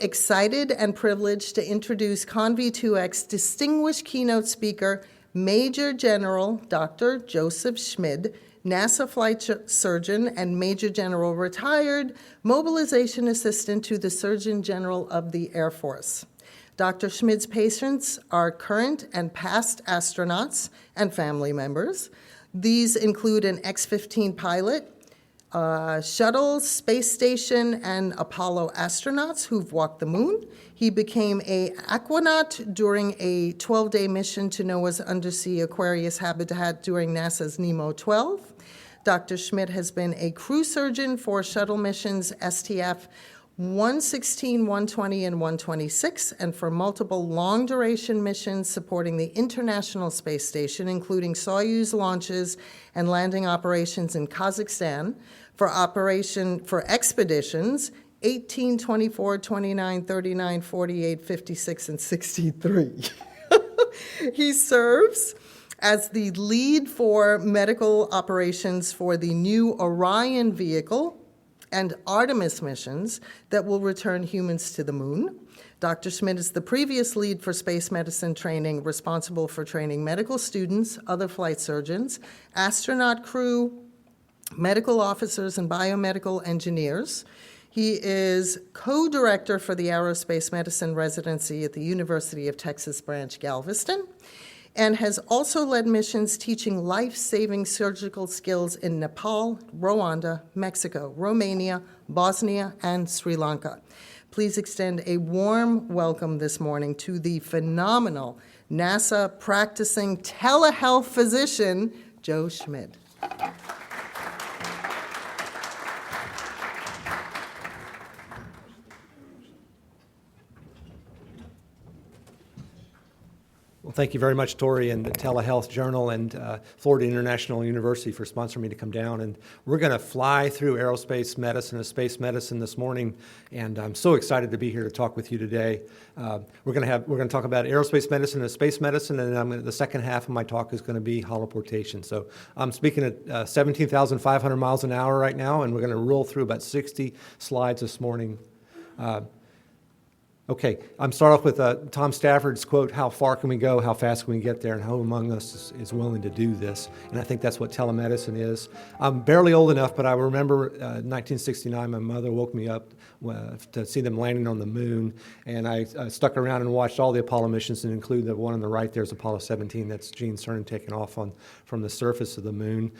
Excited and privileged to introduce CONV2X distinguished keynote speaker, Major General Dr. Josef Schmid, NASA flight surgeon and Major General retired, mobilization assistant to the Surgeon General of the Air Force. Dr. Schmid's patients are current and past astronauts and family members. These include an X-15 pilot, shuttle, space station, and Apollo astronauts who've walked the moon. He became an aquanaut during a 12-day mission to NOAA's undersea Aquarius habitat during NASA's Nemo 12. Dr. Schmid has been a crew surgeon for shuttle missions STF 116, 120, and 126, and for multiple long-duration missions supporting the International Space Station, including Soyuz launches and landing operations in Kazakhstan, for expeditions 18, 24, 29, 39, 48, 56, and 63. He serves as the lead for medical operations for the new Orion vehicle and Artemis missions that will return humans to the moon. Dr. Schmid is the previous lead for space medicine training, responsible for training medical students, other flight surgeons, astronaut crew, medical officers, and biomedical engineers. He is co-director for the Aerospace Medicine Residency at the University of Texas Branch Galveston, and has also led missions teaching life-saving surgical skills in Nepal, Rwanda, Mexico, Romania, Bosnia, and Sri Lanka. Please extend a warm welcome this morning to the phenomenal NASA practicing telehealth physician, Joe Schmid. Well, thank you very much, Tori, and the Telehealth Journal and Florida International University for sponsoring me to come down. And we're going to fly through aerospace medicine and space medicine this morning, and I'm so excited to be here to talk with you today. We're going to talk about aerospace medicine and space medicine, and the second half of my talk is going to be holoportation. So I'm speaking at 17,500 miles an hour right now, and we're going to roll through about 60 slides this morning. Okay, I'm start off with Tom Stafford's quote, "How far can we go, how fast can we get there, and who among us is willing to do this?" And I think that's what telemedicine is. I'm barely old enough, but I remember 1969, my mother woke me up to see them landing on the moon, and I stuck around and watched all the Apollo missions, and include the one on the right there's Apollo 17, that's Gene Cernan taking off from the surface of the moon.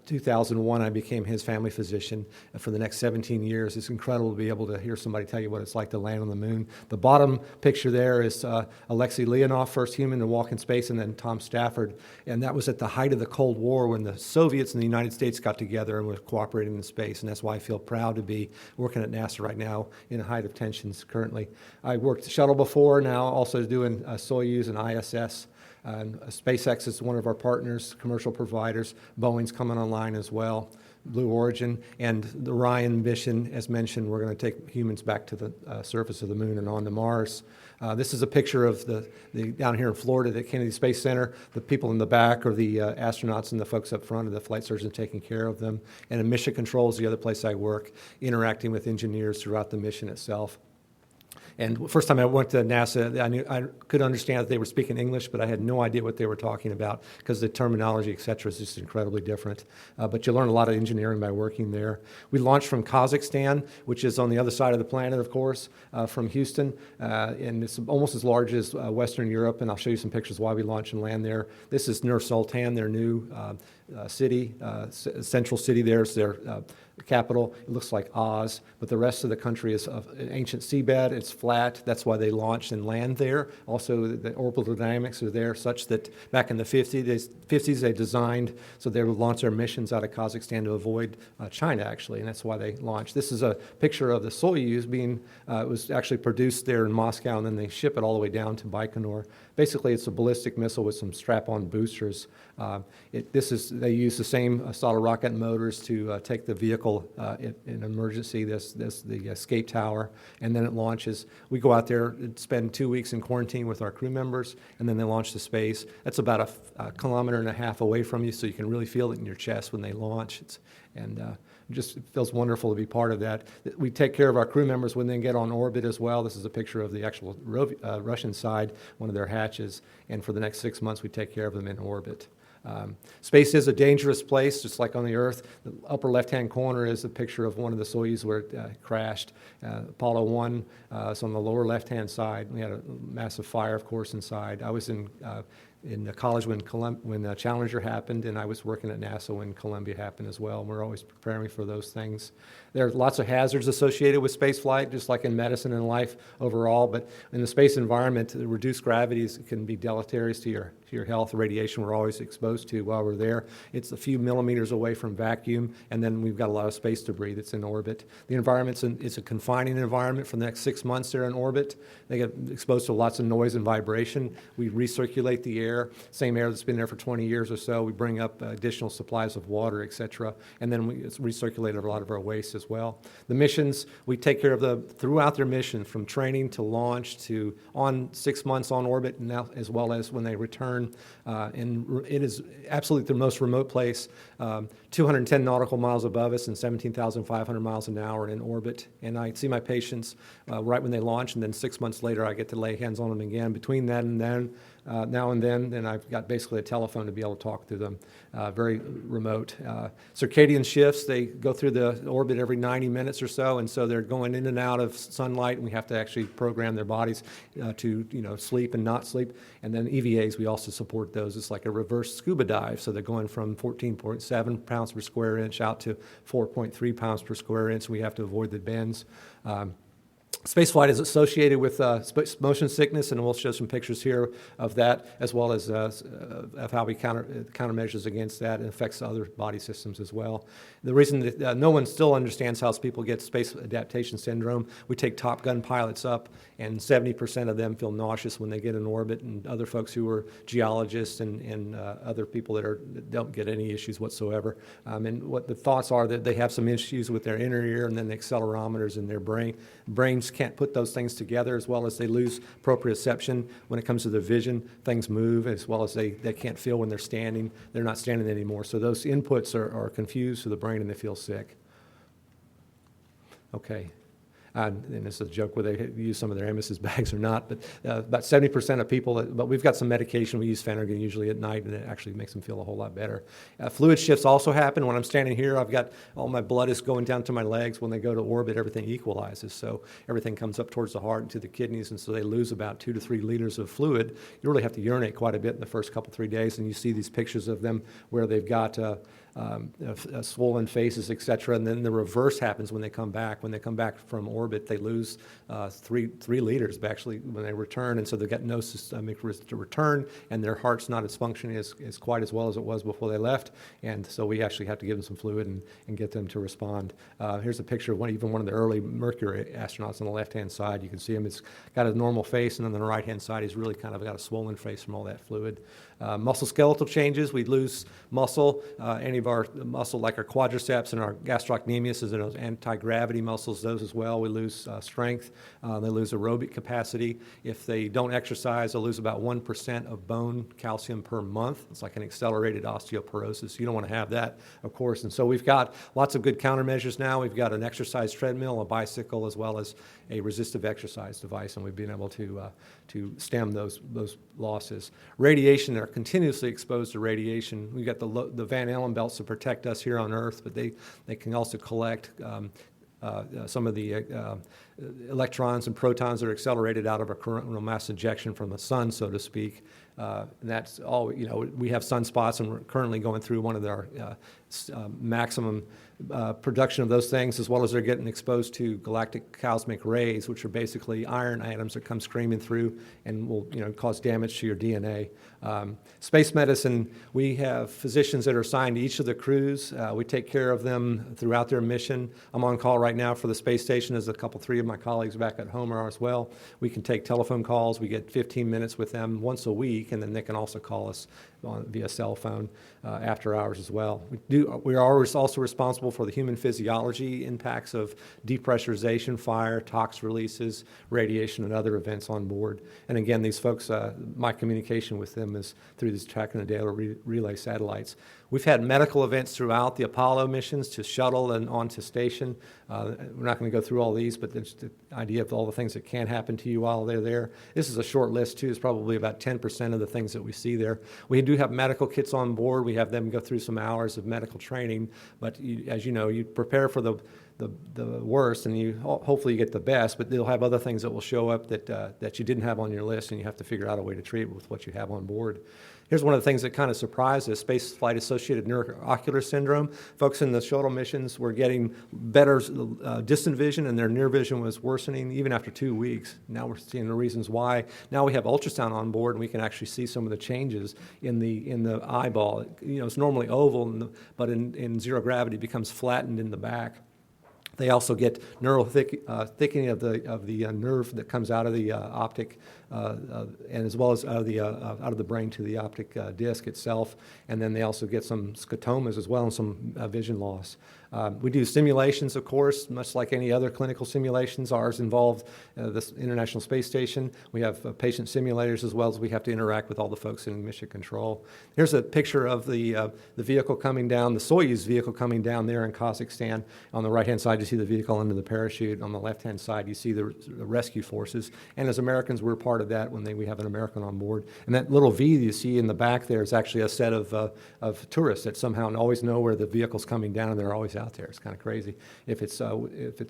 2001, I became his family physician for the next 17 years. It's incredible to be able to hear somebody tell you what it's like to land on the moon. The bottom picture there is Alexei Leonov, first human to walk in space, and then Tom Stafford. And that was at the height of the Cold War when the Soviets and the United States got together and were cooperating in space. And that's why I feel proud to be working at NASA right now in the height of tensions currently. I worked shuttle before, now also doing Soyuz and ISS. SpaceX is one of our partners, commercial providers. Boeing's coming online as well. Blue Origin, and the Orion mission, as mentioned, we're going to take humans back to the surface of the moon and on to Mars. This is a picture of the down here in Florida, the Kennedy Space Center. The people in the back are the astronauts, and the folks up front are the flight surgeons taking care of them. And in Mission Control is the other place I work, interacting with engineers throughout the mission itself. And first time I went to NASA, I could understand that they were speaking English, but I had no idea what they were talking about because the terminology, et cetera, is just incredibly different. But you learn a lot of engineering by working there. We launched from Kazakhstan, which is on the other side of the planet, of course, from Houston. And it's almost as large as Western Europe, and I'll show you some pictures why we launched and land there. This is Nur Sultan, their new city, central city there is their capital. It looks like Oz, but the rest of the country is an ancient seabed. It's flat. That's why they launched and land there. Also, the orbital dynamics are there such that back in the 50s they designed so they would launch their missions out of Kazakhstan to avoid China, actually, and that's why they launched. This is a picture of the Soyuz being, it was actually produced there in Moscow, and then they ship it all the way down to Baikonur. Basically, it's a ballistic missile with some strap-on boosters. They use the same solid rocket motors to take the vehicle in emergency, the escape tower, and then it launches. We go out there and spend 2 weeks in quarantine with our crew members, and then they launch to space. That's about a kilometer and a half away from you, so you can really feel it in your chest when they launch. just feels wonderful to be part of that. We take care of our crew members when they get on orbit as well. This is a picture of the actual Russian side, one of their hatches, and for the next 6 months we take care of them in orbit. Space is a dangerous place, just like on the Earth. The upper left-hand corner is a picture of one of the Soyuz where it crashed. Apollo 1 is on the lower left-hand side. We had a massive fire, of course, inside. I was in college when Challenger happened, and I was working at NASA when Columbia happened as well. And we're always preparing for those things. There are lots of hazards associated with space flight, just like in medicine and life overall. But in the space environment, the reduced gravities can be deleterious to your health. The radiation we're always exposed to while we're there. It's a few millimeters away from vacuum, and then we've got a lot of space debris that's in orbit. The environment's it's a confining environment for the next 6 months they're in orbit. They get exposed to lots of noise and vibration. We recirculate the air, same air that's been there for 20 years or so. We bring up additional supplies of water, et cetera, and then we recirculate a lot of our waste as well. The missions, we take care of throughout their mission, from training to launch to 6 months on orbit, and now as well as when they return. And it is absolutely the most remote place, 210 nautical miles above us and 17,500 miles an hour in orbit. And I see my patients right when they launch, and then 6 months later I get to lay hands on them again. Between that and then, now and then I've got basically a telephone to be able to talk to them, very remote. Circadian shifts, they go through the orbit every 90 minutes or so, and so they're going in and out of sunlight, and we have to actually program their bodies to sleep and not sleep. And then EVAs, we also support those. It's like a reverse scuba dive, so they're going from 14.7 pounds per square inch out to 4.3 pounds per square inch. We have to avoid the bends. Spaceflight is associated with motion sickness, and we'll show some pictures here of that, as well as of how we countermeasures against that. It affects other body systems as well. The reason that no one still understands how people get space adaptation syndrome, we take Top Gun pilots up, and 70% of them feel nauseous when they get in orbit, and other folks who are geologists and other people that don't get any issues whatsoever. And what the thoughts are that they have some issues with their inner ear and then the accelerometers in their brains can't put those things together, as well as they lose proprioception when it comes to their vision. Things move, as well as they can't feel when they're standing. They're not standing anymore. So those inputs are confused to the brain, and they feel sick. Okay. And it's a joke whether they use some of their emesis bags or not, but about 70% of people, but we've got some medication. We use Phenergan usually at night, and it actually makes them feel a whole lot better. Fluid shifts also happen. When I'm standing here, I've got all my blood is going down to my legs. When they go to orbit, everything equalizes. So everything comes up towards the heart and to the kidneys, and so they lose about 2 to 3 liters of fluid. You really have to urinate quite a bit in the first couple, 3 days, and you see these pictures of them where they've got swollen faces, et cetera, and then the reverse happens when they come back. When they come back from orbit, they lose 3 liters actually when they return, and so they've got no systemic risk to return, and their heart's not as functioning as quite as well as it was before they left, and so we actually have to give them some fluid and get them to respond. Here's a picture of one of the early Mercury astronauts on the left-hand side. You can see him. It's got a normal face, and on the right-hand side, he's really kind of got a swollen face from all that fluid. Muscle skeletal changes, we lose muscle. Any of our muscle, like our quadriceps and our gastrocnemius, is those anti-gravity muscles, those as well. We lose strength. They lose aerobic capacity. If they don't exercise, they'll lose about 1% of bone calcium per month. It's like an accelerated osteoporosis. You don't want to have that, of course. And so we've got lots of good countermeasures now. We've got an exercise treadmill, a bicycle, as well as a resistive exercise device, and we've been able to stem those losses. Radiation, they're continuously exposed to radiation. We've got the Van Allen belts to protect us here on Earth, but they can also collect some of the electrons and protons that are accelerated out of a coronal mass ejection from the sun, so to speak. And that's all, we have sunspots, and we're currently going through one of our maximum production of those things, as well as they're getting exposed to galactic cosmic rays, which are basically iron atoms that come screaming through and will cause damage to your DNA. Space medicine, we have physicians that are assigned to each of the crews. We take care of them throughout their mission. I'm on call right now for the space station, as three of my colleagues back at home are as well. We can take telephone calls. We get 15 minutes with them once a week, and then they can also call us via cell phone after hours as well. We are always also responsible for the human physiology impacts of depressurization, fire, tox releases, radiation, and other events on board. And again, these folks, my communication with them is through these track and data relay satellites. We've had medical events throughout the Apollo missions to shuttle and on to station. We're not going to go through all these, but there's the idea of all the things that can happen to you while they're there. This is a short list, too. It's probably about 10% of the things that we see there. We do have medical kits on board. We have them go through some hours of medical training, but as you know, you prepare for the worst, and you hopefully you get the best, but they'll have other things that will show up that you didn't have on your list, and you have to figure out a way to treat it with what you have on board. Here's one of the things that kind of surprised us, space flight associated neuroocular syndrome. Folks in the shuttle missions were getting better distant vision, and their near vision was worsening even after 2 weeks. Now we're seeing the reasons why. Now we have ultrasound on board, and we can actually see some of the changes in the eyeball. It's normally oval, but in zero gravity it becomes flattened in the back. They also get neural thickening of the nerve that comes out of the optic, and as well as out of the brain to the optic disc itself. And then they also get some scotomas as well and some vision loss. We do simulations, of course, much like any other clinical simulations. Ours involve this International Space Station. We have patient simulators as well as we have to interact with all the folks in mission control. Here's a picture of the vehicle coming down, the Soyuz vehicle coming down there in Kazakhstan. On the right-hand side, you see the vehicle under the parachute. On the left-hand side, you see the rescue forces. And as Americans, we're part of that when we have an American on board. And that little V you see in the back there is actually a set of tourists that somehow always know where the vehicle's coming down, and they're always out there. It's kind of crazy if it's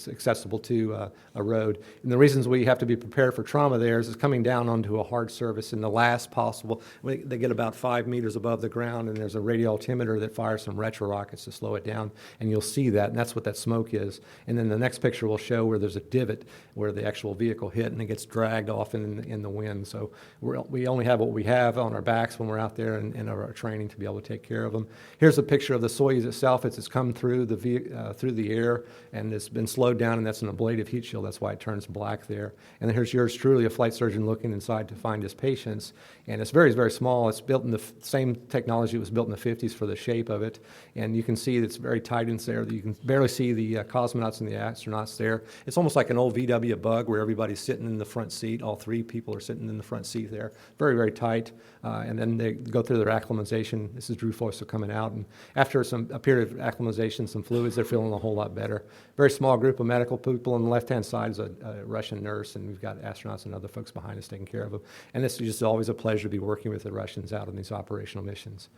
accessible to a road. And the reasons we have to be prepared for trauma there is coming down onto a hard surface in the last possible. They get about 5 meters above the ground, and there's a radio altimeter that fires some retro rockets to slow it down, and you'll see that, and that's what that smoke is. And then the next picture will show where there's a divot where the actual vehicle hit, and it gets dragged off in the wind. So we only have what we have on our backs when we're out there in our training to be able to take care of them. Here's a picture of the Soyuz itself. It's come through the air, and it's been slowed down, and that's an ablative heat shield. That's why it turns black there. And then here's yours truly, a flight surgeon looking inside to find his patients. And it's very, very small. It's built in the same technology that was built in the 50s for the shape of it. And you can see it's very tight in there. You can barely see the cosmonauts and the astronauts there. It's almost like an old VW Bug where everybody's sitting in the front seat. All three people are sitting in the front seat there. Very, very tight. And then they go through their acclimatization. This is Drew Foster coming out. And after a period of acclimatization, some fluids, they're feeling a whole lot better. Very small group of medical people. On the left-hand side is a Russian nurse, and we've got astronauts and other folks behind us taking care of them. And it's just always a pleasure to be working with the Russians out on these operational missions.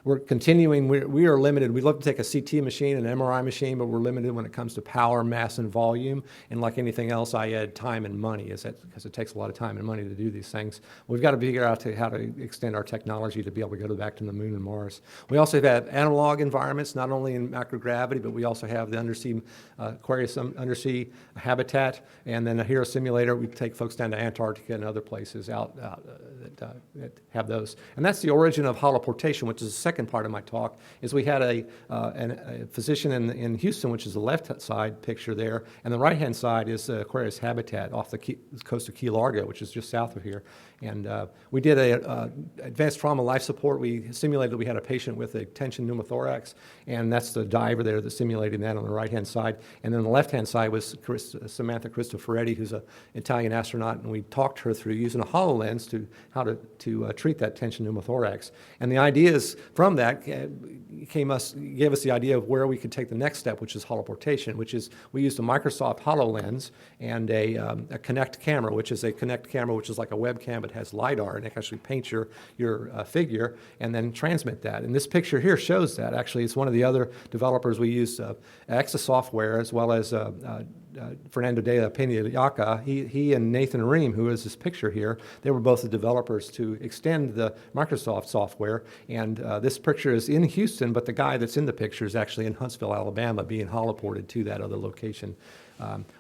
We're continuing. We are limited. We'd love to take a CT machine, an MRI machine, but we're limited when it comes to power, mass, and volume. And like anything else, I add time and money, because it takes a lot of time and money to do these things. We've got to figure out how to extend our technology to be able to go back to the moon and Mars. We also have analog environments, not only in microgravity, but we also have the undersea Aquarius undersea habitat, and then here a simulator. We take folks down to Antarctica and other places that have those. And that's the origin of holoportation, which is the second part of my talk. Is we had a physician in Houston, which is the left side picture there, and the right-hand side is Aquarius habitat off the coast of Key Largo, which is just south of here. And we did a advanced trauma life support. We simulated we had a patient with a tension pneumothorax, and that's the diver there that's simulating that on the right-hand side. And then on the left-hand side was Samantha Cristoforetti, who's an Italian astronaut, and we talked her through using a HoloLens to how to treat that tension pneumothorax. And the ideas from that gave us the idea of where we could take the next step, which is holoportation, which is we used a Microsoft HoloLens and a Kinect camera, which is like a webcam, but has LiDAR, and it can actually paint your figure and then transmit that. And this picture here shows that. Actually, it's one of the other developers. We used EXA software as well as Fernando de la Peña. He and Nathan Ream, who is this picture here, they were both the developers to extend the Microsoft software. And this picture is in Houston, but the guy that's in the picture is actually in Huntsville, Alabama, being holoported to that other location.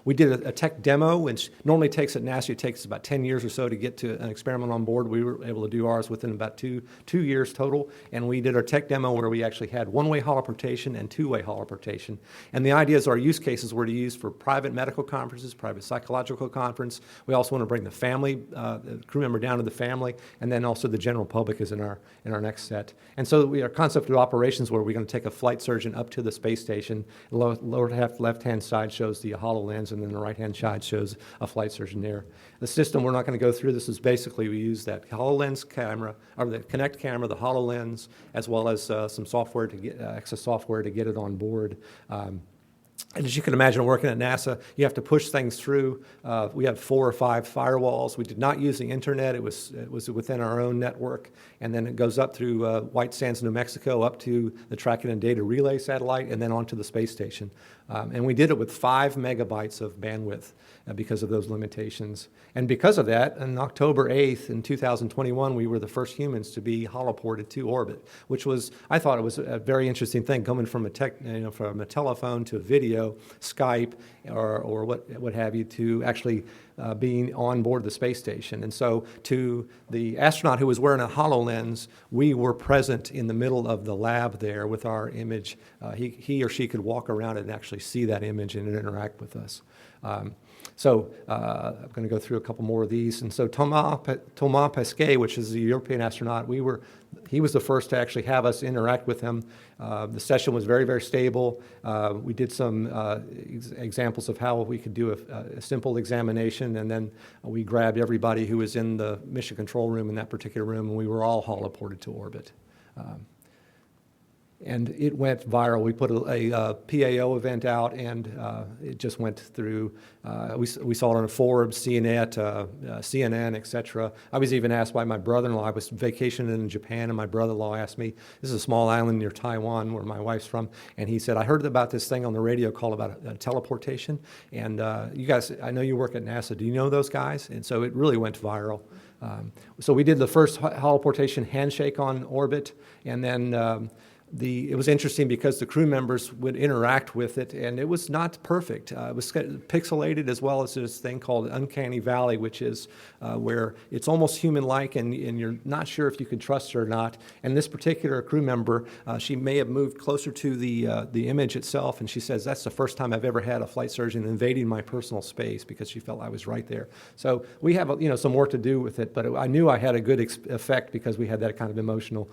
We did a tech demo, which normally takes at NASA, it takes about 10 years or so to get to an experiment on board. We were able to do ours within about two years total. And we did our tech demo where we actually had one-way holoportation and two-way holoportation. And the ideas, our use cases were to use for private medical conferences, private psychological conference. We also want to bring the family, the crew member down to the family, and then also the general public is in our next set. And so our concept of operations where we're going to take a flight surgeon up to the space station. Lower left-hand side shows the HoloLens, and then the right-hand side shows a flight surgeon there. The system, we're not going to go through. This is basically, we use that HoloLens camera, or the Connect camera, the HoloLens, as well as some software to get, access software to get it on board. And as you can imagine, working at NASA, you have to push things through. We have 4 or 5 firewalls. We did not use the internet. It was within our own network. And then it goes up through White Sands, New Mexico, up to the Tracking and Data Relay satellite, and then onto the space station. And we did it with 5 megabytes of bandwidth because of those limitations. And because of that, on October 8th in 2021, we were the first humans to be holoported to orbit, which was, I thought it was a very interesting thing, coming from from a telephone to video, Skype, or what have you, to actually being on board the space station. And so to the astronaut who was wearing a HoloLens, we were present in the middle of the lab there with our image. He or she could walk around and actually see that image and interact with us. So I'm going to go through a couple more of these. And so Thomas Pesquet, which is the European astronaut, he was the first to actually have us interact with him. The session was very, very stable. We did some examples of how we could do a simple examination, and then we grabbed everybody who was in the mission control room in that particular room, and we were all holoported to orbit. And it went viral. We put a PAO event out, and it just went through. We saw it on Forbes, CNN, etc. I was even asked by my brother-in-law. I was vacationing in Japan, and my brother-in-law asked me, this is a small island near Taiwan where my wife's from, and he said, I heard about this thing on the radio called about teleportation, and you guys, I know you work at NASA. Do you know those guys? And so it really went viral. So we did the first holoportation handshake on orbit, and then it was interesting because the crew members would interact with it, and it was not perfect. It was pixelated, as well as this thing called Uncanny Valley, which is where it's almost human-like, and you're not sure if you can trust her or not. And this particular crew member, she may have moved closer to the image itself, and she says, that's the first time I've ever had a flight surgeon invading my personal space, because she felt I was right there. So we have some work to do with it, but I knew I had a good effect because we had that kind of emotional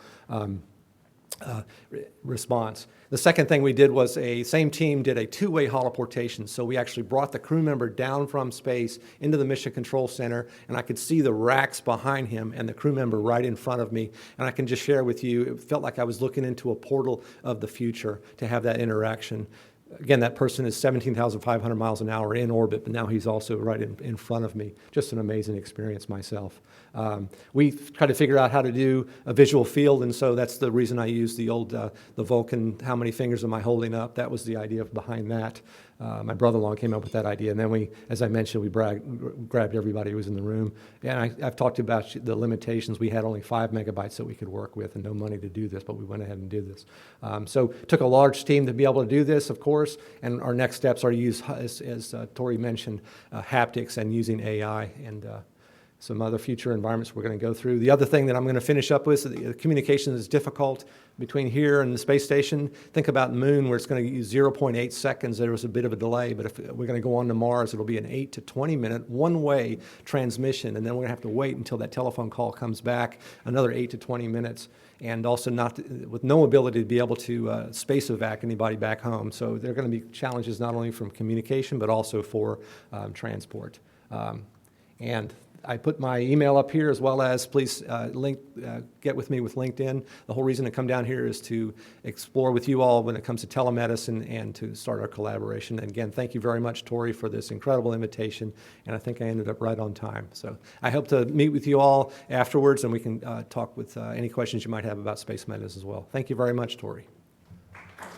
response. The second thing we did was same team did a 2-way holoportation. So we actually brought the crew member down from space into the Mission Control Center, and I could see the racks behind him and the crew member right in front of me. And I can just share with you, it felt like I was looking into a portal of the future to have that interaction. Again, that person is 17,500 miles an hour in orbit, but now he's also right in front of me. Just an amazing experience myself. We tried to figure out how to do a visual field, and so that's the reason I used the old the Vulcan, how many fingers am I holding up? That was the idea behind that. My brother-in-law came up with that idea, and then we, as I mentioned, we grabbed everybody who was in the room. And I've talked about the limitations. We had only 5 megabytes that we could work with and no money to do this, but we went ahead and did this. So took a large team to be able to do this, of course, and our next steps are to use, as Tori mentioned, haptics and using AI and some other future environments we're going to go through. The other thing that I'm going to finish up with, the communication is difficult between here and the space station. Think about the moon, where it's going to use 0.8 seconds. There was a bit of a delay, but if we're going to go on to Mars, it'll be an 8 to 20 minute one-way transmission, and then we're going to have to wait until that telephone call comes back, another 8 to 20 minutes, and also with no ability to be able to space evac anybody back home. So there are going to be challenges not only from communication, but also for transport. And I put my email up here, as well as please get with me with LinkedIn. The whole reason to come down here is to explore with you all when it comes to telemedicine and to start our collaboration. And again, thank you very much, Tori, for this incredible invitation. And I think I ended up right on time. So I hope to meet with you all afterwards, and we can talk with any questions you might have about space medicine as well. Thank you very much, Tori.